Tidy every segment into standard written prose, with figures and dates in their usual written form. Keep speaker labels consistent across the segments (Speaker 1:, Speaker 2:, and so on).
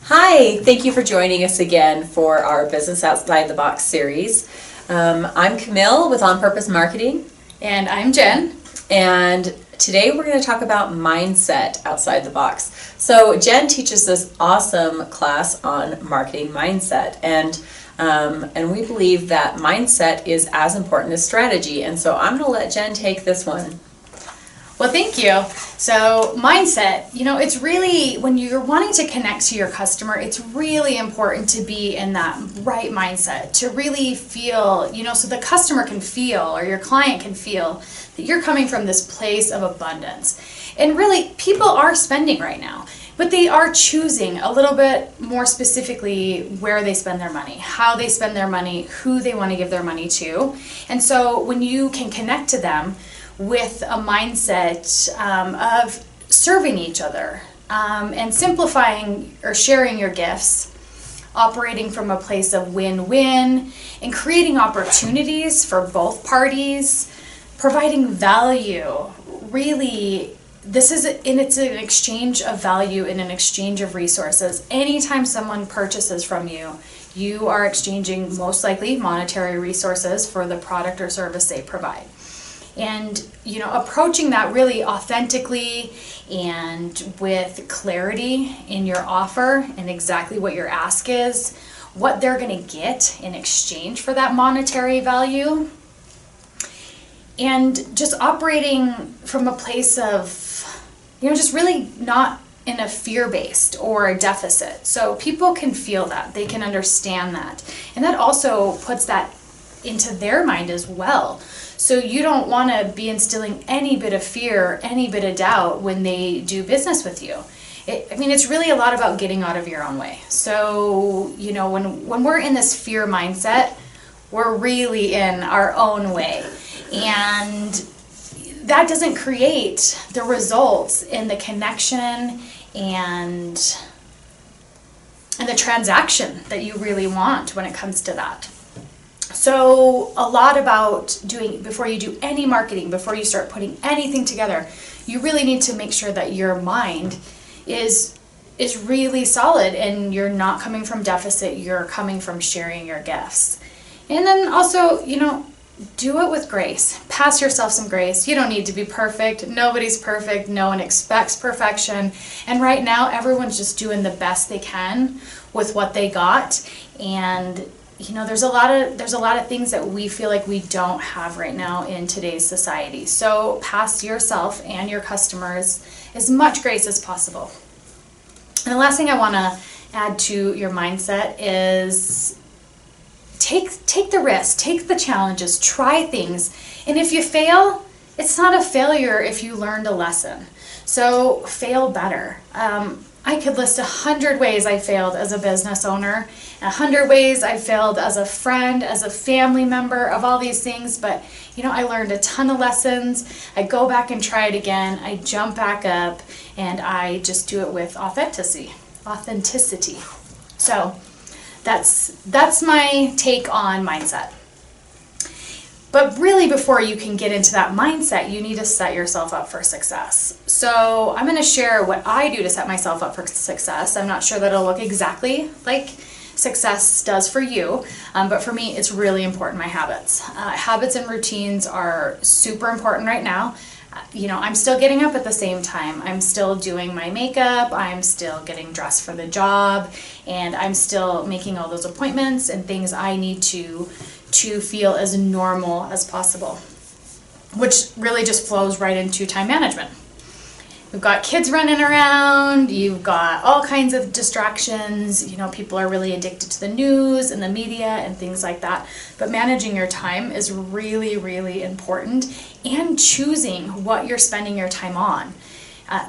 Speaker 1: Hi, thank you for joining us again for our Business Outside the Box series. I'm Camille with On Purpose Marketing.
Speaker 2: And I'm Jen.
Speaker 1: And today we're going to talk about mindset outside the box. So Jen teaches this awesome class on marketing mindset, and we believe that mindset is as important as strategy. And so I'm going to let Jen take this one.
Speaker 2: Well, thank you. So mindset, it's really, when you're wanting to connect to your customer, it's really important to be in that right mindset, to really feel, so the customer can feel, or your client can feel, that you're coming from this place of abundance. And really, people are spending right now, but they are choosing a little bit more specifically where they spend their money, how they spend their money, who they want to give their money to. And so when you can connect to them with a mindset of serving each other and simplifying or sharing your gifts, operating from a place of win-win, and creating opportunities for both parties, providing value. Really, it's an exchange of value and an exchange of resources. Anytime someone purchases from you, you are exchanging most likely monetary resources for the product or service they provide. And, approaching that really authentically and with clarity in your offer and exactly what your ask is, what they're going to get in exchange for that monetary value, and just operating from a place of, just really not in a fear-based or a deficit. So people can feel that, they can understand that. And that also puts that into their mind as well. So you don't want to be instilling any bit of fear, any bit of doubt when they do business with you. It's really a lot about getting out of your own way. So, when we're in this fear mindset, we're really in our own way. And that doesn't create the results in the connection and the transaction that you really want when it comes to that. So a lot about doing, before you do any marketing, before you start putting anything together, you really need to make sure that your mind is really solid and you're not coming from deficit, you're coming from sharing your gifts. And then also, do it with grace. Pass yourself some grace. You don't need to be perfect. Nobody's perfect. No one expects perfection. And right now, everyone's just doing the best they can with what they got. And there's a lot of things that we feel like we don't have right now in today's society. So pass yourself and your customers as much grace as possible. And the last thing I want to add to your mindset is take the risk, take the challenges, try things. And if you fail, it's not a failure if you learned a lesson. So fail better. I could list 100 ways I failed as a business owner, 100 ways I failed as a friend, as a family member, of all these things, but I learned a ton of lessons. I go back and try it again, I jump back up, and I just do it with authenticity. So that's my take on mindset. But really, before you can get into that mindset, you need to set yourself up for success. So I'm going to share what I do to set myself up for success. I'm not sure that it'll look exactly like success does for you, but for me, it's really important, my habits. Habits and routines are super important right now. I'm still getting up at the same time. I'm still doing my makeup. I'm still getting dressed for the job, and I'm still making all those appointments and things I need to feel as normal as possible, which really just flows right into time management. We've got kids running around, you've got all kinds of distractions, people are really addicted to the news and the media and things like that, but managing your time is really, really important, and choosing what you're spending your time on.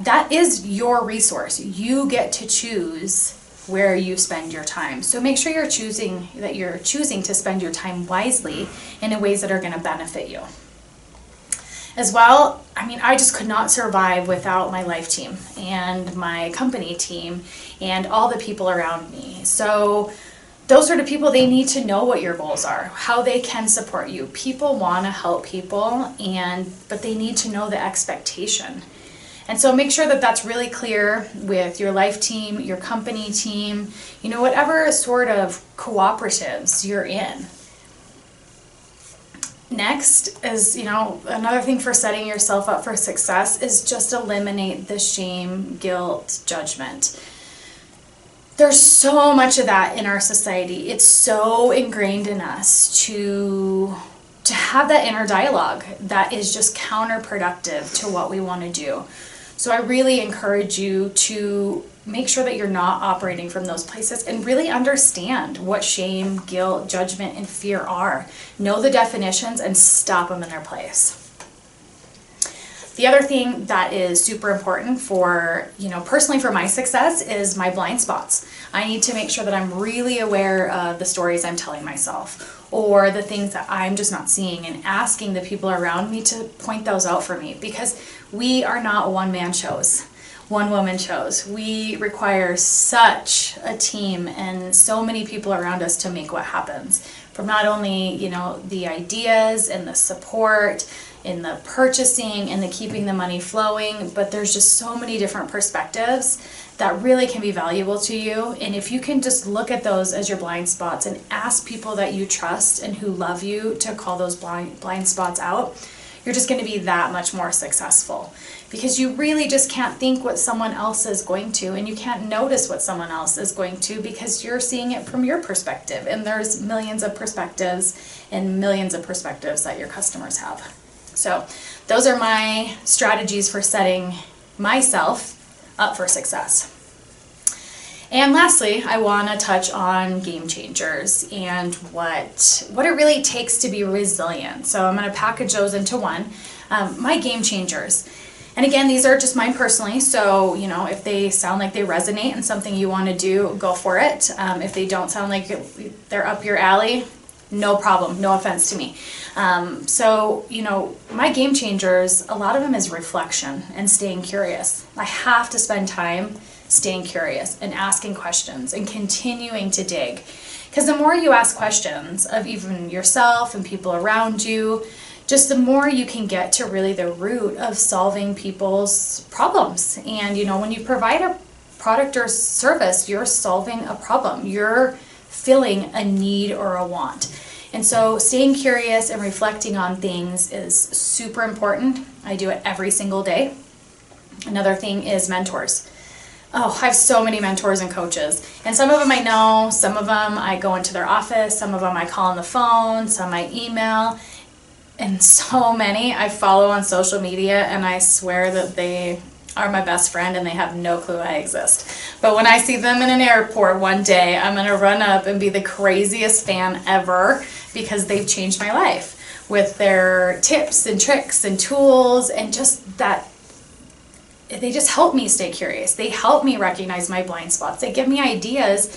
Speaker 2: That is your resource. You get to choose where you spend your time. So make sure you're choosing to spend your time wisely and in ways that are going to benefit you. As well, I just could not survive without my life team and my company team and all the people around me. So those sort of people, they need to know what your goals are, how they can support you. People want to help people, but they need to know the expectation. And so make sure that that's really clear with your life team, your company team, whatever sort of cooperatives you're in. Next is, another thing for setting yourself up for success is just eliminate the shame, guilt, judgment. There's so much of that in our society. It's so ingrained in us to have that inner dialogue that is just counterproductive to what we want to do. So I really encourage you to make sure that you're not operating from those places and really understand what shame, guilt, judgment, and fear are. Know the definitions and stop them in their place. The other thing that is super important for, personally for my success is my blind spots. I need to make sure that I'm really aware of the stories I'm telling myself or the things that I'm just not seeing, and asking the people around me to point those out for me, because we are not one-man shows, one-woman shows. We require such a team and so many people around us to make what happens. From not only, the ideas and the support, in the purchasing and the keeping the money flowing, but there's just so many different perspectives that really can be valuable to you. And if you can just look at those as your blind spots and ask people that you trust and who love you to call those blind spots out, you're just going to be that much more successful, because you really just can't think what someone else is going to, and you can't notice what someone else is going to, because you're seeing it from your perspective, and there's millions of perspectives and millions of perspectives that your customers have. So those are my strategies for setting myself up for success. And lastly, I want to touch on game changers and what it really takes to be resilient. So I'm going to package those into one. My game changers. And again, these are just mine personally. So, if they sound like they resonate and something you want to do, go for it. If they don't sound like they're up your alley, no problem, no offense to me. So, my game changers, a lot of them is reflection and staying curious. I have to spend time staying curious and asking questions and continuing to dig. Because the more you ask questions of even yourself and people around you, just the more you can get to really the root of solving people's problems. And, when you provide a product or service, you're solving a problem. You're filling a need or a want. And so staying curious and reflecting on things is super important. I do it every single day. Another thing is mentors. Oh, I have so many mentors and coaches. And some of them I know, some of them I go into their office, some of them I call on the phone, some I email, and so many I follow on social media, and I swear that they are my best friend and they have no clue I exist. But when I see them in an airport one day, I'm gonna run up and be the craziest fan ever, because they've changed my life with their tips and tricks and tools, and just that they just help me stay curious. They help me recognize my blind spots. They give me ideas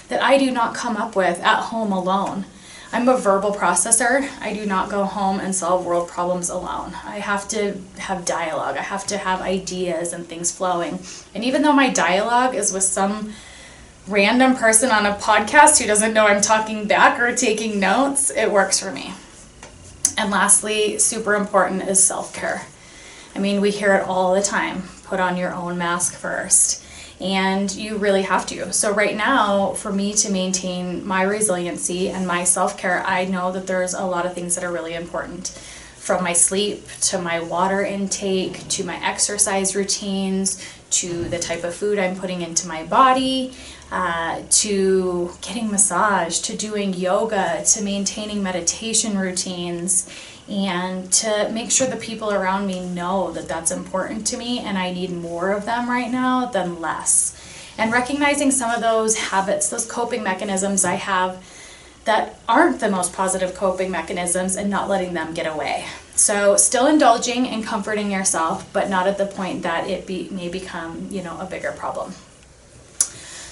Speaker 2: that I do not come up with at home alone. I'm a verbal processor. I do not go home and solve world problems alone. I have to have dialogue. I have to have ideas and things flowing. And even though my dialogue is with some random person on a podcast who doesn't know I'm talking back or taking notes, it works for me. And lastly, super important is self-care. I mean, we hear it all the time. Put on your own mask first. And you really have to. So right now, for me to maintain my resiliency and my self-care, I know that there's a lot of things that are really important. From my sleep, to my water intake, to my exercise routines, to the type of food I'm putting into my body, to getting massage, to doing yoga, to maintaining meditation routines, and to make sure the people around me know that that's important to me and I need more of them right now than less. And recognizing some of those habits, those coping mechanisms I have that aren't the most positive coping mechanisms, and not letting them get away. So still indulging and comforting yourself, but not at the point that it may become, a bigger problem.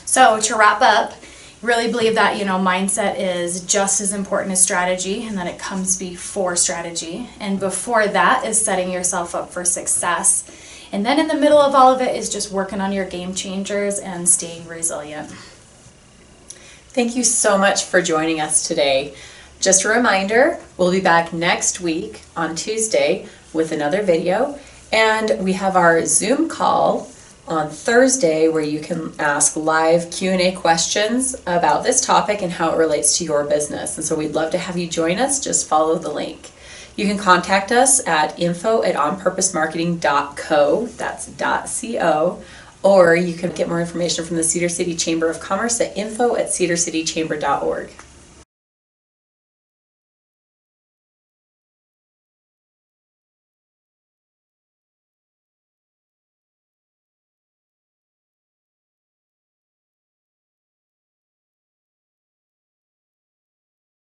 Speaker 2: So to wrap up, really believe that, mindset is just as important as strategy, and that it comes before strategy. And before that is setting yourself up for success. And then in the middle of all of it is just working on your game changers and staying resilient.
Speaker 1: Thank you so much for joining us today. Just a reminder, we'll be back next week on Tuesday with another video. And we have our Zoom call on Thursday where you can ask live Q&A questions about this topic and how it relates to your business. And so we'd love to have you join us. Just follow the link. You can contact us at info@onpurposemarketing.co, that's .co, or you can get more information from the Cedar City Chamber of Commerce at info@cedarcitychamber.org.